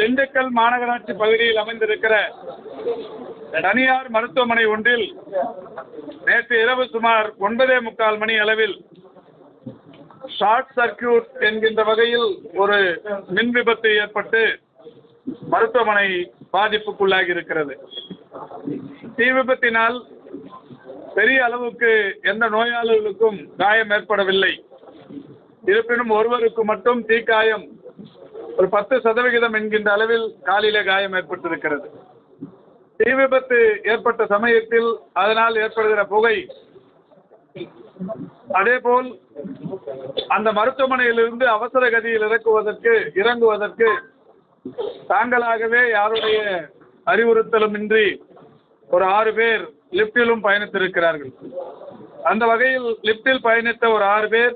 திண்டுக்கல் மாநகராட்சி பகுதியில் அமைந்திருக்கிற தனியார் மருத்துவமனை ஒன்றில் நேற்று இரவு சுமார் 9:45 மணி அளவில் ஷார்ட் சர்க்கியூட் என்கின்ற வகையில் ஒரு மின் விபத்து ஏற்பட்டு மருத்துவமனை பாதிப்புக்குள்ளாகி இருக்கிறது. தீ விபத்தினால் பெரிய அளவுக்கு எந்த நோயாளர்களுக்கும் காயம் ஏற்படவில்லை. இருப்பினும் ஒருவருக்கு மட்டும் தீக்காயம் ஒரு 10% என்கின்ற அளவில் காலிலே காயம் ஏற்பட்டிருக்கிறது. தீ விபத்து ஏற்பட்ட சமயத்தில் அதனால் ஏற்படுகிற புகை, அதேபோல் அந்த மருத்துவமனையிலிருந்து அவசர கதியில் இறங்குவதற்கு தாங்களாகவே யாருடைய அறிவுறுத்தலும் இன்றி ஒரு 6 பேர் லிப்டிலும் பயணித்திருக்கிறார்கள். அந்த வகையில் லிப்டில் பயணித்த ஒரு 6 பேர்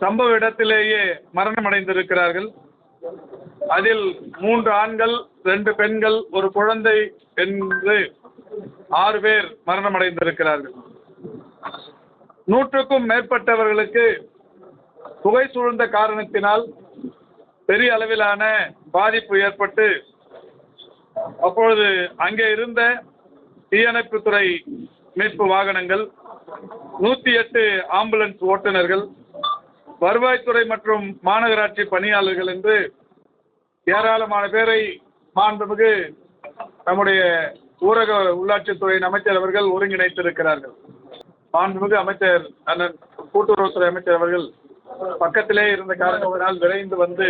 சம்பவ இடத்திலேயே மரணமடைந்திருக்கிறார்கள். அதில் 3 ஆண்கள், 2 பெண்கள், ஒரு குழந்தை என்று 6 பேர் மரணமடைந்திருக்கிறார்கள். 100க்கும் மேற்பட்டவர்களுக்கு புகை சூழ்ந்த காரணத்தினால் பெரிய அளவிலான பாதிப்பு ஏற்பட்டு அப்பொழுது அங்கே இருந்த தீயணைப்புத்துறை மீட்பு வாகனங்கள், 108 ஆம்புலன்ஸ் ஓட்டுநர்கள், வருவாய்த்துறை மற்றும் மாநகராட்சி பணியாளர்கள் என்று ஏராளமான பேரை மாண்புமிகு நம்முடைய ஊரக உள்ளாட்சித்துறை அமைச்சர் அவர்கள் ஒருங்கிணைத்திருக்கிறார்கள். மாண்புமிகு அமைச்சர் அண்ணன் கூட்டுறவுத்துறை அமைச்சர் அவர்கள் பக்கத்திலே இருந்த காரணத்தினால் விரைந்து வந்து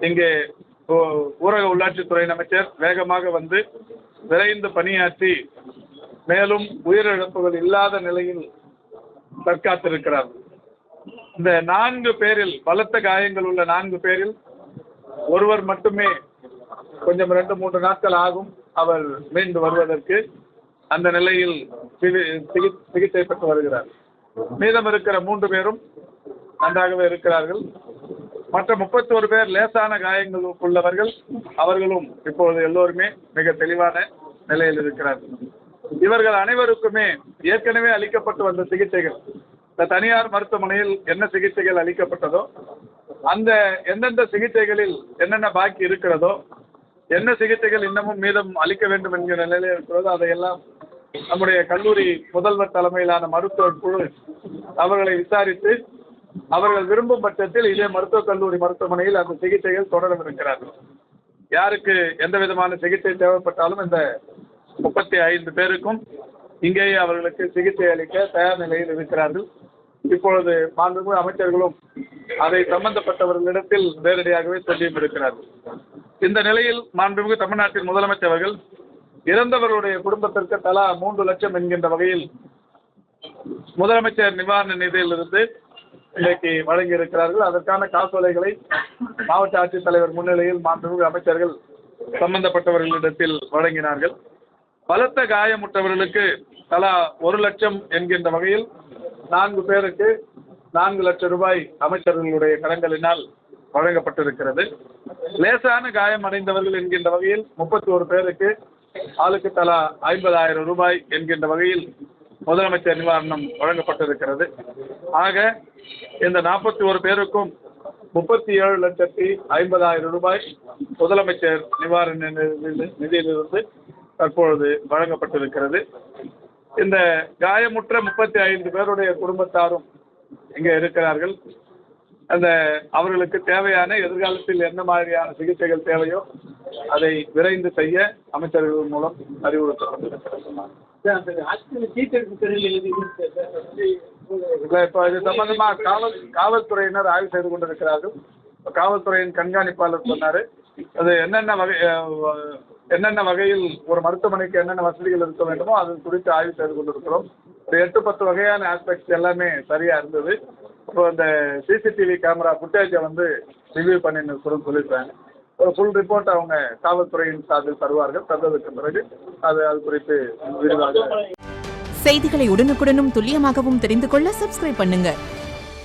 இங்கே ஊரக உள்ளாட்சித்துறை அமைச்சர் வேகமாக வந்து விரைந்து பணியாற்றி மேலும் உயிரிழப்புகள் இல்லாத நிலையில் தற்காத்திருக்கிறார்கள். இந்த 4 பேரில் பலத்த காயங்கள் உள்ள 4 பேரில் ஒருவர் மட்டுமே கொஞ்சம் 2-3 நாட்கள் ஆகும் அவர் மீண்டு வருவதற்கு. அந்த நிலையில் சிகிச்சை பெற்று வருகிறார். மீதம் இருக்கிற 3 பேரும் நன்றாகவே இருக்கிறார்கள். மற்ற 31 பேர் லேசான காயங்கள் உள்ளவர்கள், அவர்களும் இப்பொழுது எல்லோருமே மிக தெளிவான நிலையில் இருக்கிறார்கள். இவர்கள் அனைவருக்குமே ஏற்கனவே அளிக்கப்பட்டு வந்த சிகிச்சைகள், இந்த தனியார் மருத்துவமனையில் என்ன சிகிச்சைகள் அளிக்கப்பட்டதோ அந்த எந்தெந்த சிகிச்சைகளில் என்னென்ன பாக்கி இருக்கிறதோ, என்ன சிகிச்சைகள் இன்னமும் மீதம் அளிக்க வேண்டும் என்கிற நிலையில் இருக்கிறதோ அதையெல்லாம் நம்முடைய கல்லூரி முதல்வர் தலைமையிலான மருத்துவ குழு அவர்களை விசாரித்து அவர்கள் விரும்பும் பட்சத்தில் இதே மருத்துவக் கல்லூரி மருத்துவமனையில் அந்த சிகிச்சைகள் தொடரவிருக்கிறார்கள். யாருக்கு எந்த விதமான சிகிச்சை தேவைப்பட்டாலும் இந்த 35 பேருக்கும் இங்கேயே அவர்களுக்கு சிகிச்சை அளிக்க தயார் நிலையில் இருக்கிறார்கள். இப்பொழுது மாண்புமிகு அமைச்சர்களும் அதை சம்பந்தப்பட்டவர்களிடத்தில் நேரடியாகவே சொல்லியும் இருக்கிறார்கள். இந்த நிலையில் மாண்புமிகு தமிழ்நாட்டின் முதலமைச்சர் அவர்கள் இறந்தவர்களுடைய குடும்பத்திற்கு தலா 3 லட்சம் என்கின்ற வகையில் முதலமைச்சர் நிவாரண நிதியிலிருந்து இன்றைக்கு வழங்கி இருக்கிறார்கள். அதற்கான காசோலைகளை மாவட்ட ஆட்சித்தலைவர் முன்னிலையில் மாண்புமிகு அமைச்சர்கள் சம்பந்தப்பட்டவர்களிடத்தில் வழங்கினார்கள். பலத்த காயமுற்றவர்களுக்கு தலா 1 லட்சம் என்கின்ற வகையில் 4 பேருக்கு 4 லட்சம் ரூபாய் அமைச்சர்களுடைய கரங்களினால் வழங்கப்பட்டிருக்கிறது. லேசான காயம் அடைந்தவர்கள் என்கின்ற வகையில் 31 பேருக்கு ஆளுக்கு தலா 50,000 ரூபாய் என்கின்ற வகையில் முதலமைச்சர் நிவாரணம் வழங்கப்பட்டிருக்கிறது. ஆக இந்த 41 பேருக்கும் 37,50,000 ரூபாய் முதலமைச்சர் நிவாரண நிதியிலிருந்து தற்பொழுது வழங்கப்பட்டிருக்கிறது. இந்த காயமுற்ற 35 பேருடைய குடும்பத்தாரும் இங்கே இருக்கிறார்கள். அந்த அவர்களுக்கு தேவையான எதிர்காலத்தில் என்ன மாதிரியான சிகிச்சைகள் தேவையோ அதை விரைந்து செய்ய அமைச்சர்கள் மூலம் அறிவுறுத்தப்பட்டிருக்கிறது. இப்போ இது சம்பந்தமாக காவல்துறையினர் ஆய்வு செய்து கொண்டிருக்கிறார்கள். காவல்துறையின் கண்காணிப்பாளர் சொன்னார், அது என்னென்ன வகையில் ஒரு மருத்துவமனைக்கு என்னென்ன வசதிகள் இருக்க வேண்டுமோ அது குறித்து ஆய்வு செய்து கொண்டிருக்கிறோம். 8-10 வகையான ஆஸ்பெக்ட்ஸ் எல்லாமே சரியாக இருந்தது. இப்போ அந்த சிசிடிவி கேமரா ஃபுட்டேஜை ரிவ்யூ பண்ணி சொல்லியிருக்காங்க. ஒரு ஃபுல் ரிப்போர்ட் அவங்க காவல்துறையின் சார்பில் தந்ததுக்கு பிறகு அது குறித்து விரிவாக செய்திகளை உடனுக்குடனும் துல்லியமாகவும் தெரிந்து கொள்ள சப்ஸ்கிரைப் பண்ணுங்க.